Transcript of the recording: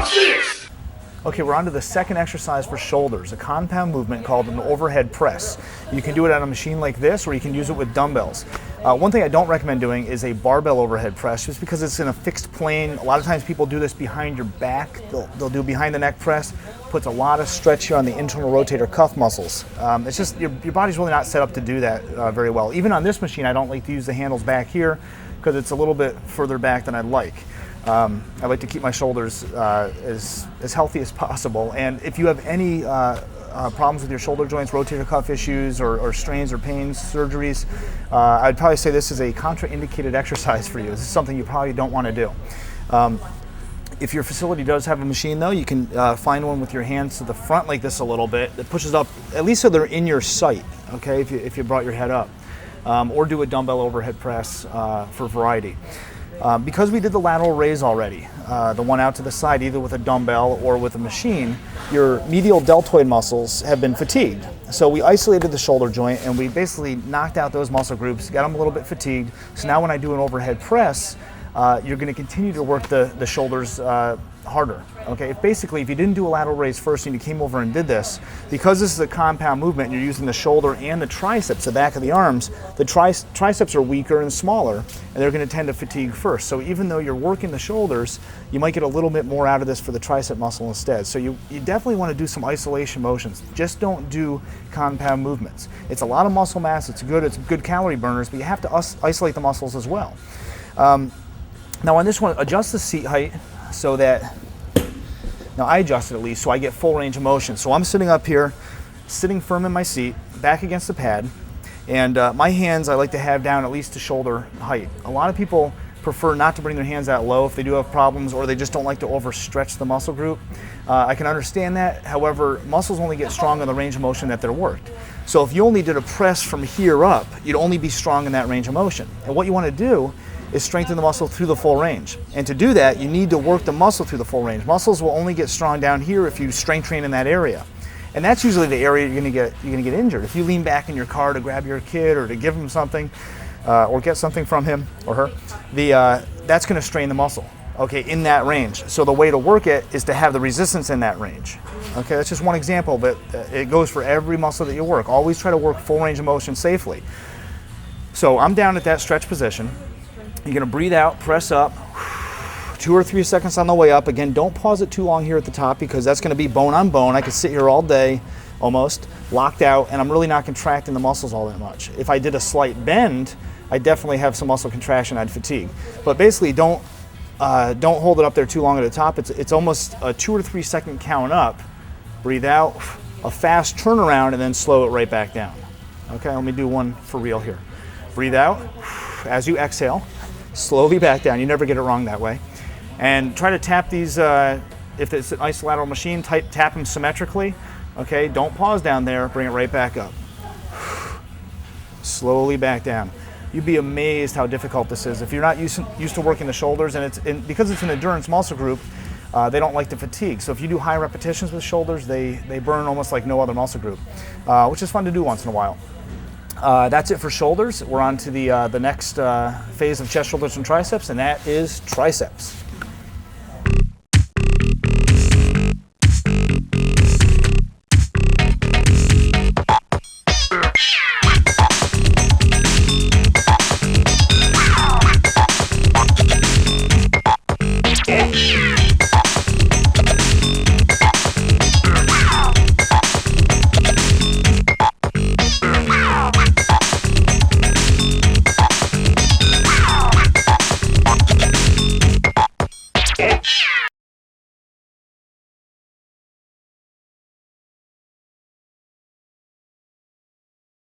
Watch this! Okay, we're on to the second exercise for shoulders, a compound movement called an overhead press. You can do it on a machine like this, or you can use it with dumbbells. One thing I don't recommend doing is a barbell overhead press, just because it's in a fixed plane. A lot of times people do this behind your back. They'll do behind the neck press. Puts a lot of stretch here on the internal rotator cuff muscles. It's just, your body's really not set up to do that very well. Even on this machine, I don't like to use the handles back here because it's a little bit further back than I'd like. I like to keep my shoulders as healthy as possible. And if you have any problems with your shoulder joints, rotator cuff issues, or strains or pains, surgeries, I'd probably say this is a contraindicated exercise for you. This is something you probably don't want to do. If your facility does have a machine though, you can find one with your hands to the front like this a little bit that pushes up, at least so they're in your sight, okay, if you brought your head up. Or do a dumbbell overhead press for variety. Because we did the lateral raise already, the one out to the side, either with a dumbbell or with a machine, your medial deltoid muscles have been fatigued. So we isolated the shoulder joint and we basically knocked out those muscle groups, got them a little bit fatigued. So now when I do an overhead press, you're going to continue to work the shoulders harder. Okay, if you didn't do a lateral raise first and you came over and did this, because this is a compound movement and you're using the shoulder and the triceps, the back of the arms, the triceps are weaker and smaller, and they're going to tend to fatigue first. So even though you're working the shoulders, you might get a little bit more out of this for the tricep muscle instead. So you definitely want to do some isolation motions. Just don't do compound movements. It's a lot of muscle mass, it's good calorie burners, but you have to isolate the muscles as well. Now on this one, adjust the seat height so that, now I adjust it at least so I get full range of motion. So I'm sitting up here, sitting firm in my seat, back against the pad, and my hands I like to have down at least to shoulder height. A lot of people prefer not to bring their hands that low if they do have problems, or they just don't like to overstretch the muscle group. I can understand that. However, muscles only get strong in the range of motion that they're worked. So if you only did a press from here up, you'd only be strong in that range of motion. And what you want to do is strengthen the muscle through the full range. And to do that, you need to work the muscle through the full range. Muscles will only get strong down here if you strength train in that area. And that's usually the area you're gonna get injured. If you lean back in your car to grab your kid or to give him something, or get something from him or her, that's gonna strain the muscle, okay, in that range. So the way to work it is to have the resistance in that range. Okay, that's just one example, but it goes for every muscle that you work. Always try to work full range of motion safely. So I'm down at that stretch position. You're gonna breathe out, press up, 2 or 3 seconds on the way up. Again, don't pause it too long here at the top because that's gonna be bone on bone. I could sit here all day, almost, locked out, and I'm really not contracting the muscles all that much. If I did a slight bend, I definitely have some muscle contraction, I'd fatigue. But basically, don't hold it up there too long at the top. It's almost a 2 or 3 second count up, breathe out, a fast turnaround, and then slow it right back down. Okay, let me do one for real here. Breathe out, as you exhale, slowly back down. You never get it wrong that way. And try to tap these, if it's an isolateral machine, tap them symmetrically. Okay, don't pause down there, bring it right back up. Slowly back down. You'd be amazed how difficult this is. If you're not used to working the shoulders, and because it's an endurance muscle group, they don't like to fatigue. So if you do high repetitions with shoulders, they burn almost like no other muscle group, which is fun to do once in a while. That's it for shoulders. We're on to the next phase of chest, shoulders, and triceps, and that is triceps.